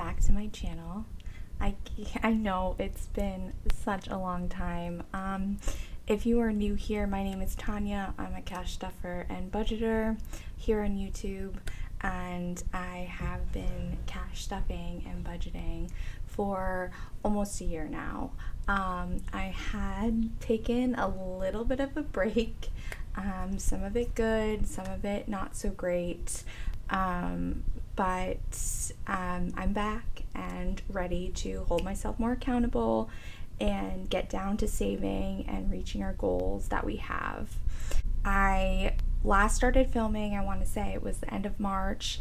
back to my channel. I know it's been such a long time. If you are new here, my name is Tanya. I'm a cash stuffer and budgeter here on YouTube, and I have been cash stuffing and budgeting for almost a year now. I had taken a little bit of a break, some of it good, some of it not so great, but I'm back and ready to hold myself more accountable and get down to saving and reaching our goals that we have. I last started filming, I want to say it was the end of March,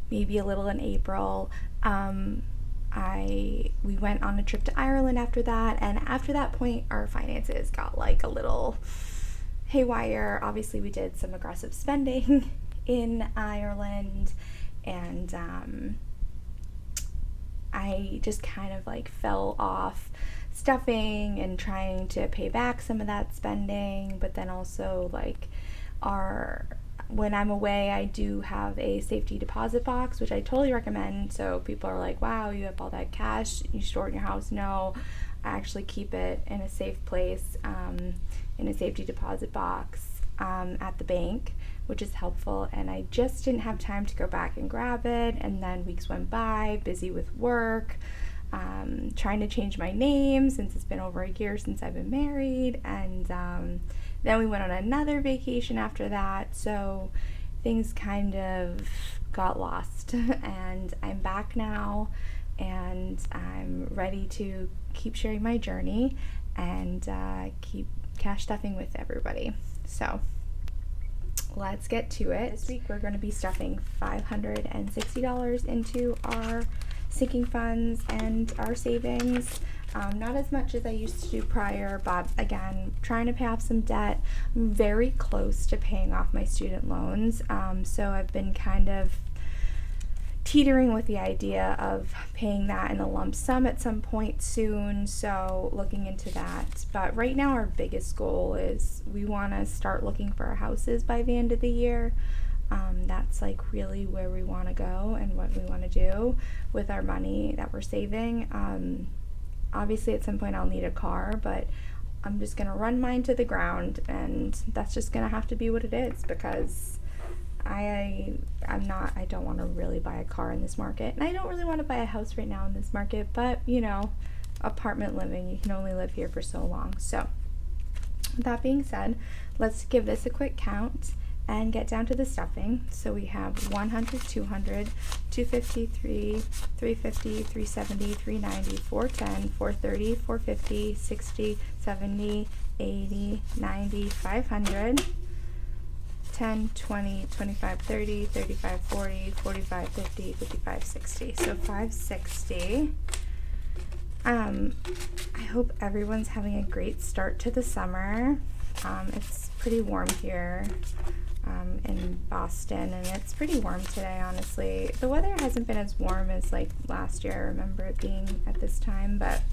maybe a little in April. We went on a trip to Ireland after that, and after that point our finances got like a little haywire. Obviously we did some aggressive spending in Ireland, and I just kind of like fell off stuffing and trying to pay back some of that spending. But then also like when I'm away, I do have a safety deposit box, which I totally recommend. So people are like, wow, you have all that cash, you store it in your house. No, I actually keep it in a safe place, in a safety deposit box at the bank, which is helpful. And I just didn't have time to go back and grab it, and then weeks went by, busy with work, trying to change my name since it's been over a year since I've been married, and then we went on another vacation after that, so things kind of got lost. And I'm back now, and I'm ready to keep sharing my journey and keep cash stuffing with everybody. So let's get to it. This week we're going to be stuffing $560 into our sinking funds and our savings. Not as much as I used to do prior, but again, trying to pay off some debt. I'm very close to paying off my student loans, so I've been kind of teetering with the idea of paying that in a lump sum at some point soon, so looking into that. But right now our biggest goal is we want to start looking for our houses by the end of the year. That's like really where we want to go and what we want to do with our money that we're saving. Obviously at some point I'll need a car, but I'm just going to run mine to the ground, and that's just going to have to be what it is, because I don't want to really buy a car in this market, and I don't really want to buy a house right now in this market, but you know, apartment living, you can only live here for so long. So with that being said, let's give this a quick count and get down to the stuffing. So we have 100, 200, 250, 350, 370, 390, 410, 430, 450, 60, 70, 80, 90, 500, 10, 20, 25, 30, 35, 40, 45, 50, 55, 60. So 560. I hope everyone's having a great start to the summer. It's pretty warm here in Boston, and it's pretty warm today, honestly. The weather hasn't been as warm as like last year. I remember it being at this time, but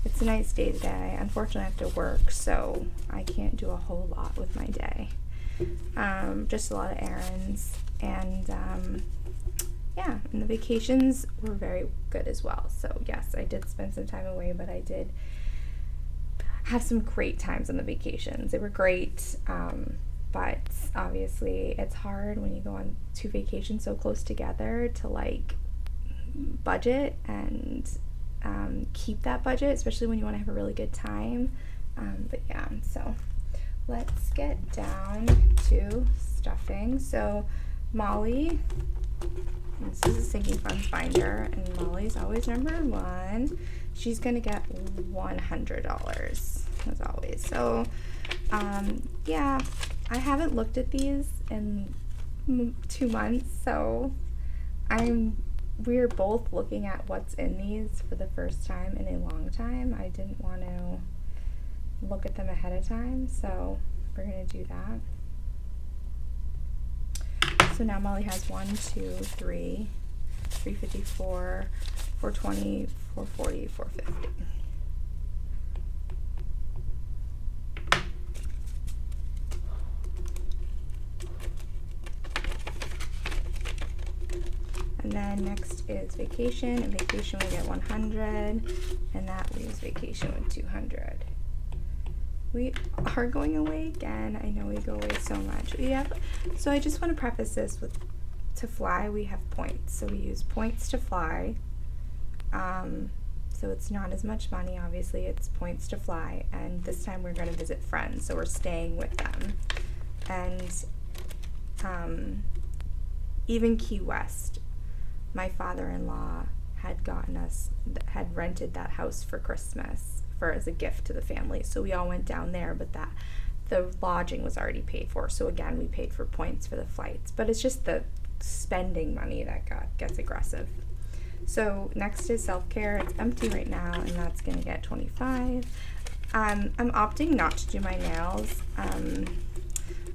it's a nice day today. Unfortunately, I have to work, so I can't do a whole lot with my day. Just a lot of errands, and yeah, and the vacations were very good as well. So yes, I did spend some time away, but I did have some great times on the vacations. They were great, but obviously it's hard when you go on two vacations so close together to like budget and keep that budget, especially when you want to have a really good time. But yeah, so let's get down to stuffing. So Molly, this is a sinking funds binder, and Molly's always number one. She's gonna get $100 as always. So yeah, I haven't looked at these in 2 months, so we're both looking at what's in these for the first time in a long time. I didn't want to look at them ahead of time, so we're gonna do that. So now Molly has 1, 2, 3, 354, 420, 440, 450. And then next is vacation, and vacation we get 100, and that leaves vacation with 200. We are going away again. I know we go away so much. So I just want to preface this with, to fly, we have points. So we use points to fly. So it's not as much money, obviously, it's points to fly. And this time we're going to visit friends, so we're staying with them. And even Key West, my father-in-law had rented that house for Christmas as a gift to the family. So we all went down there, but the lodging was already paid for. So again, we paid for points for the flights. But it's just the spending money that gets aggressive. So next is self-care. It's empty right now, and that's going to get 25. I'm opting not to do my nails.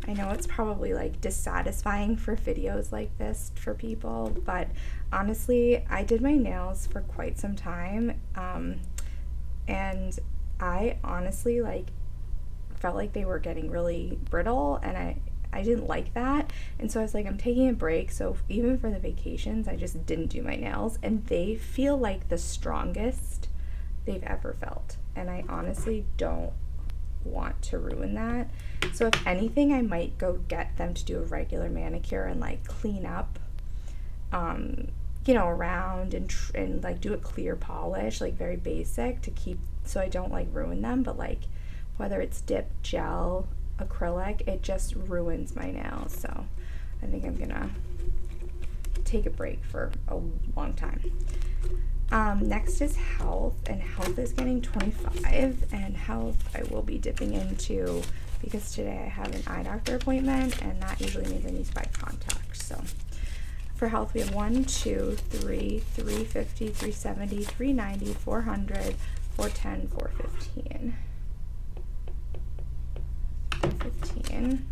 I know it's probably like dissatisfying for videos like this for people, but honestly, I did my nails for quite some time, and I honestly felt like they were getting really brittle, and I didn't like that, and so I was like, I'm taking a break. So even for the vacations, I just didn't do my nails, and they feel like the strongest they've ever felt, and I honestly don't want to ruin that. So if anything, I might go get them to do a regular manicure and clean up around and do a clear polish, very basic, to keep, so I don't ruin them. But whether it's dip, gel, acrylic, it just ruins my nails. So I think I'm gonna take a break for a long time. Next is health, and health is getting 25, and health I will be dipping into because today I have an eye doctor appointment, and that usually means I need to buy contacts. So for health, we have 1, 2, 3, 350, 370, 390, 400, 410, 415. 415.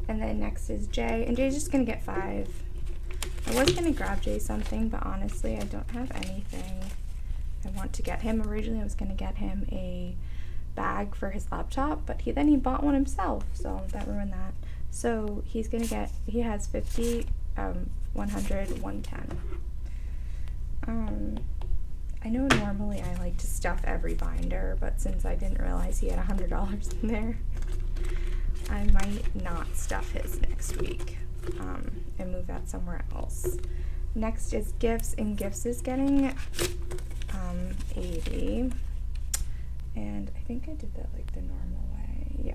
And then next is Jay, and Jay's just gonna get 5. I was gonna grab Jay something, but honestly, I don't have anything I want to get him. Originally, I was gonna get him a bag for his laptop, but he bought one himself, so that ruined that. So he has 50, 100, 110. I know normally I like to stuff every binder, but since I didn't realize he had $100 in there, I might not stuff his next week and move that somewhere else. Next is gifts, and gifts is getting 80. And I think I did that the normal way. Yeah.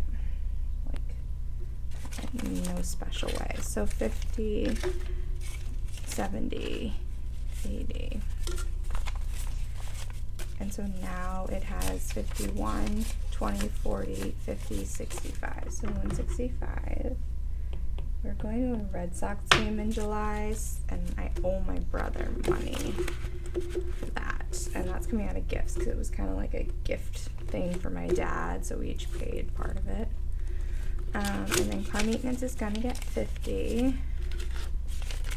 No special way. So 50, 70, 80. And so now it has 51, 20, 40, 50, 65. So 165. We're going to a Red Sox game in July, and I owe my brother money for that. And that's coming out of gifts because it was kind of like a gift thing for my dad, so we each paid part of it. And then car maintenance is going to get 50.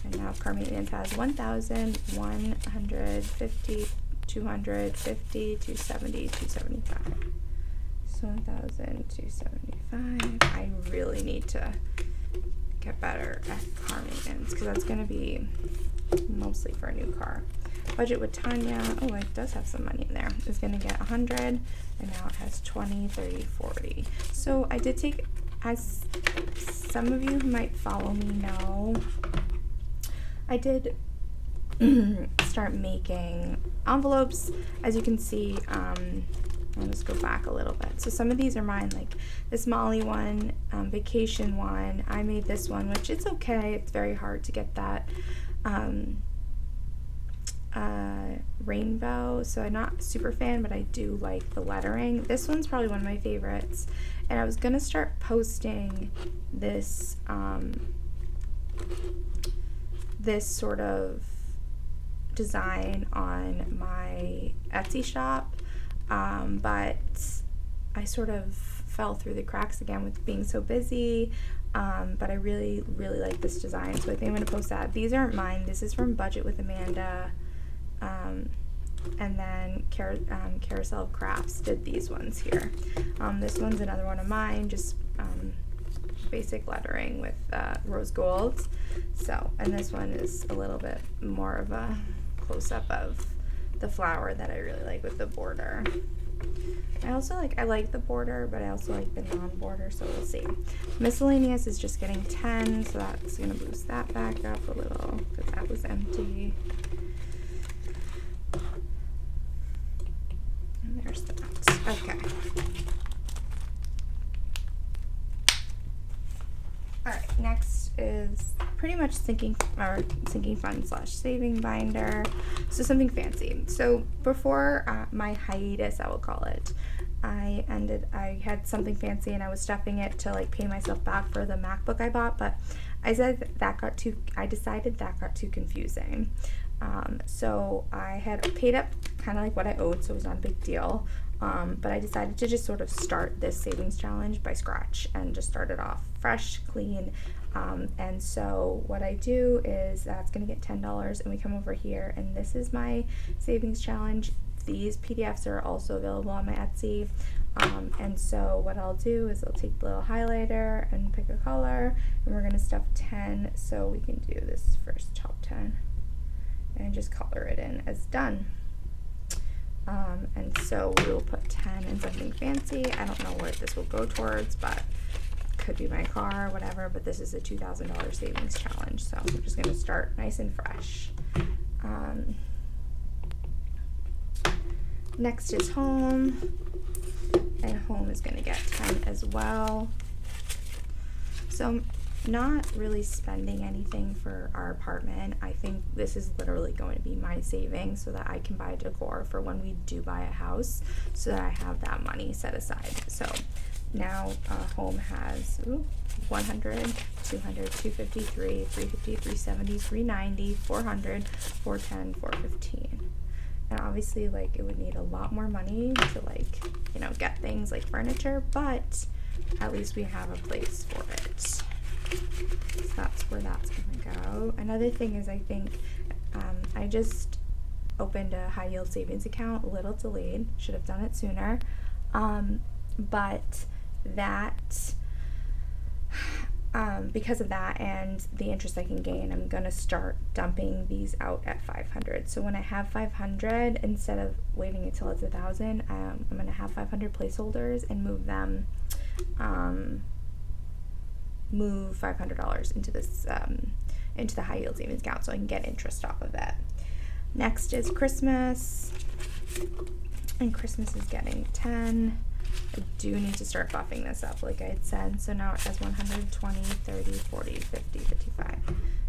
And now car maintenance has 1,000, 150, 250, 270, 275. So 1,000, 275. I really need to get better at car maintenance because that's going to be mostly for a new car. Budget with Tanya, oh, it does have some money in there, is going to get 100, and now it has 20, 30, 40. So I did take, as some of you who might follow me know, I did start making envelopes. As you can see, I'll just go back a little bit. So some of these are mine, like this Molly one, vacation one. I made this one, which it's okay. It's very hard to get that rainbow, so I'm not super fan, but I do like the lettering. This one's probably one of my favorites, and I was gonna start posting this this sort of design on my Etsy shop, but I sort of fell through the cracks again with being so busy. But I really like this design, so I think I'm gonna post that. These aren't mine. This is from Budget with Amanda. And then Carousel of Crafts did these ones here. This one's another one of mine, just basic lettering with rose gold. So, and this one is a little bit more of a close-up of the flower that I really like with the border. I like the border, but I also like the non-border, so we'll see. Miscellaneous is just getting 10, so that's going to boost that back up a little because that was empty. And there's that. Okay. Alright, next is pretty much sinking fund / saving binder. So something fancy. So before my hiatus, I will call it, I had something fancy and I was stuffing it to like pay myself back for the MacBook I bought, but I decided that got too confusing. So I had paid up kind of like what I owed, so it was not a big deal. But I decided to just sort of start this savings challenge by scratch and just start it off fresh, clean. And so what I do is that's going to get $10, and we come over here, and this is my savings challenge. These PDFs are also available on my Etsy. And so what I'll do is I'll take the little highlighter and pick a color, and we're going to stuff 10. So we can do this first top 10 and just color it in as done. And so we will put 10 in something fancy. I don't know what this will go towards, but could be my car, whatever, but this is a $2,000 savings challenge, so we're just going to start nice and fresh. Next is home, and home is going to get 10 as well. So not really spending anything for our apartment. I think this is literally going to be my savings so that I can buy decor for when we do buy a house, so that I have that money set aside. So now home has 100, 200, 250, 350, 370, 390, 400, 410, 415. And obviously, like, it would need a lot more money to, like, you know, get things like furniture, but at least we have a place for it. So that's where that's gonna go. Another thing is, I think I just opened a high yield savings account, a little delayed, should have done it sooner, but that because of that and the interest I can gain, I'm gonna start dumping these out at 500. So when I have 500, instead of waiting until it's 1,000, I'm gonna have 500 placeholders and move them, move $500 into this into the high yield savings account so I can get interest off of it. Next is Christmas, and Christmas is getting 10. I do need to start buffing this up like I had said. So now it has 120, 30, 40, 50, 55.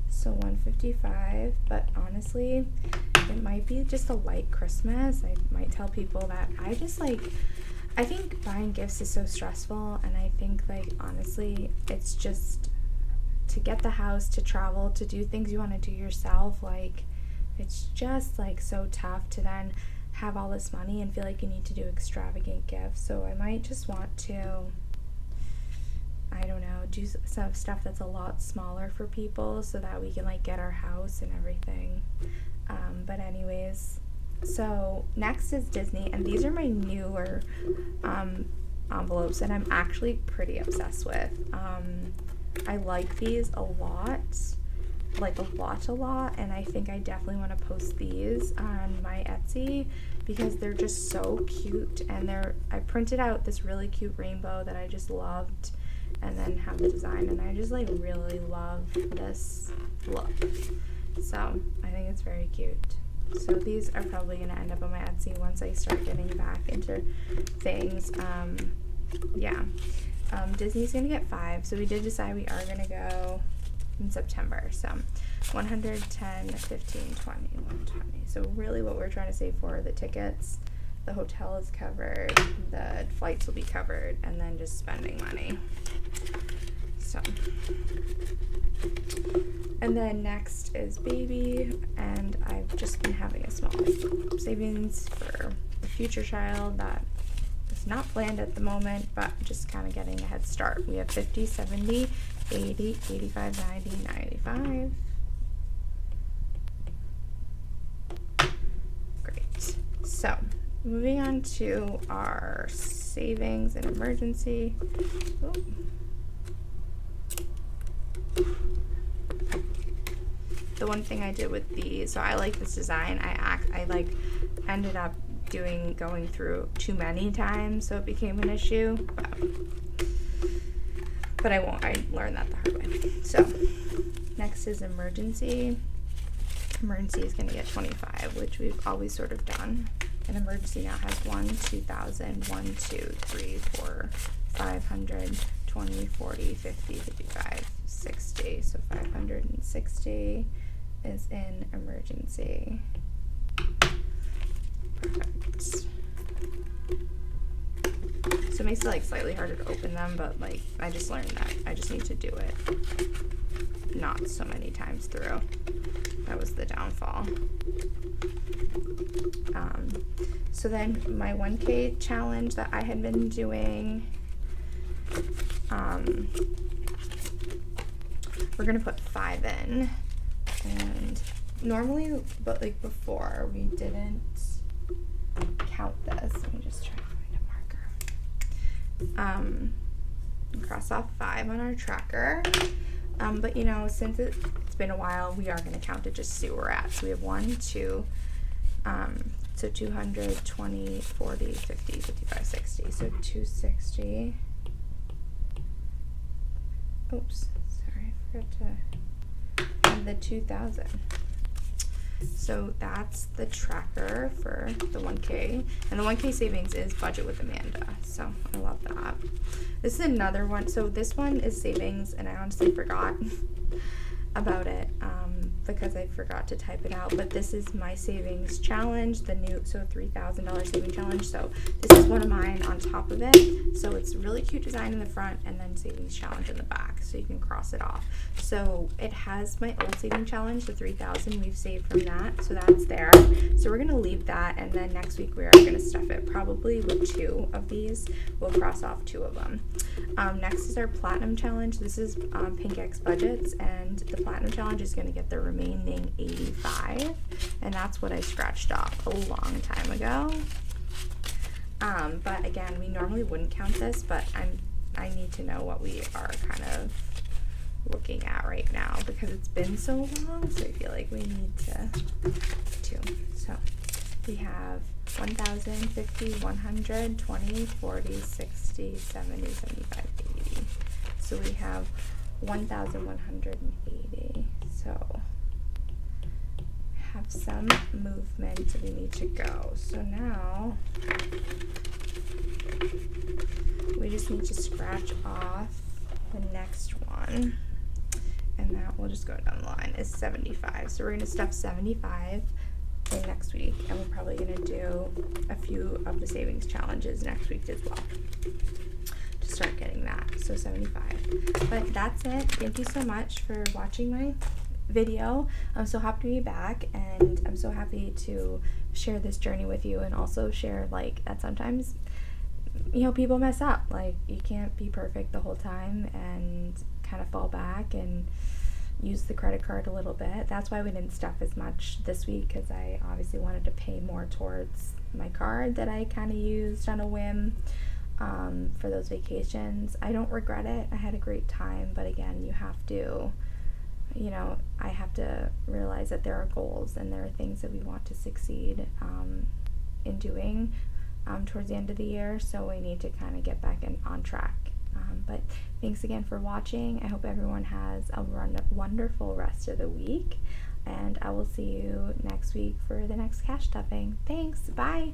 So 155, but honestly, it might be just a light Christmas. I might tell people that I think buying gifts is so stressful, and I think, like, honestly, it's just to get the house, to travel, to do things you want to do yourself, like, it's just, like, so tough to then have all this money and feel like you need to do extravagant gifts. So I might just want to, I don't know, do some stuff that's a lot smaller for people so that we can, like, get our house and everything. But anyways, so next is Disney, and these are my newer envelopes, and I'm actually pretty obsessed with. I like these a lot, like a lot, and I think I definitely want to post these on my Etsy because they're just so cute, and I printed out this really cute rainbow that I just loved, and then have the design, and I just, like, really love this look. So I think it's very cute. So these are probably going to end up on my Etsy once I start getting back into things. Disney's going to get 5, so we did decide we are going to go in September. So 110, 15, 20, 120. So really what we're trying to save for are the tickets, the hotel is covered, the flights will be covered, and then just spending money. So, and then next is baby, and I've just been having a small savings for a future child that is not planned at the moment, but just kind of getting a head start. We have 50, 70, 80, 85, 90, 95. Great. So moving on to our savings and emergency. Ooh. The one thing I did with these, so I like this design. I like ended up going through too many times, so it became an issue. But I won't. I learned that the hard way. So next is emergency. Emergency is going to get 25, which we've always sort of done. And emergency now has 1, 2,000, 1, 2, 3, 4, 500, 20, 40, 50, 55, 60. So 560 is in emergency. Perfect. So it makes it like slightly harder to open them, but like I just learned that I just need to do it not so many times through. That was the downfall. So then my 1K challenge that I had been doing, we're gonna put 5 in, and normally, but like before, we didn't count this. Let me just try to find a marker. Cross off 5 on our tracker. But you know, since it's been a while, we are going to count it just to see where we're at. So we have 1, 2, so 200, 20, 40, 50, 55, 60. So 260. Oops, sorry, I forgot to add the 2,000. So that's the tracker for the 1K. And the 1K savings is budget with Amanda. So I love that. This is another one. So this one is savings, and I honestly forgot about it because I forgot to type it out. But this is my savings challenge, the new, so $3,000 saving challenge. So this is one of mine on top of it. So it's really cute design in the front and then savings challenge in the back. So you can cross it off. So it has my old saving challenge, the 3,000 we've saved from that. So that's there. So we're going to leave that. And then next week we are going to stuff it probably with 2 of these. We'll cross off 2 of them. Next is our platinum challenge. This is Pink X budgets, and the platinum challenge is going to get the remaining 85, and that's what I scratched off a long time ago. But again, we normally wouldn't count this, but I need to know what we are kind of looking at right now because it's been so long, so I feel like we need to. So we have 1,000, 50, 100, 20, 40, 60, 70, 75, 80. So we have 1,180. So have some movement, we need to go. So now we just need to scratch off the next one, and that will just go down the line is 75. So we're going to stuff 75 in next week, and we're probably going to do a few of the savings challenges next week as well to start getting that. So 75. But that's it. Thank you so much for watching my video. I'm so happy to be back, and I'm so happy to share this journey with you, and also share like that sometimes, you know, people mess up. Like, you can't be perfect the whole time and kind of fall back and use the credit card a little bit. That's why we didn't stuff as much this week, because I obviously wanted to pay more towards my card that I kind of used on a whim for those vacations. I don't regret it. I had a great time, but again, you have to, you know, I have to realize that there are goals and there are things that we want to succeed in doing towards the end of the year, so we need to kind of get back on track. But thanks again for watching. I hope everyone has a wonderful rest of the week, and I will see you next week for the next cash stuffing. Thanks. Bye.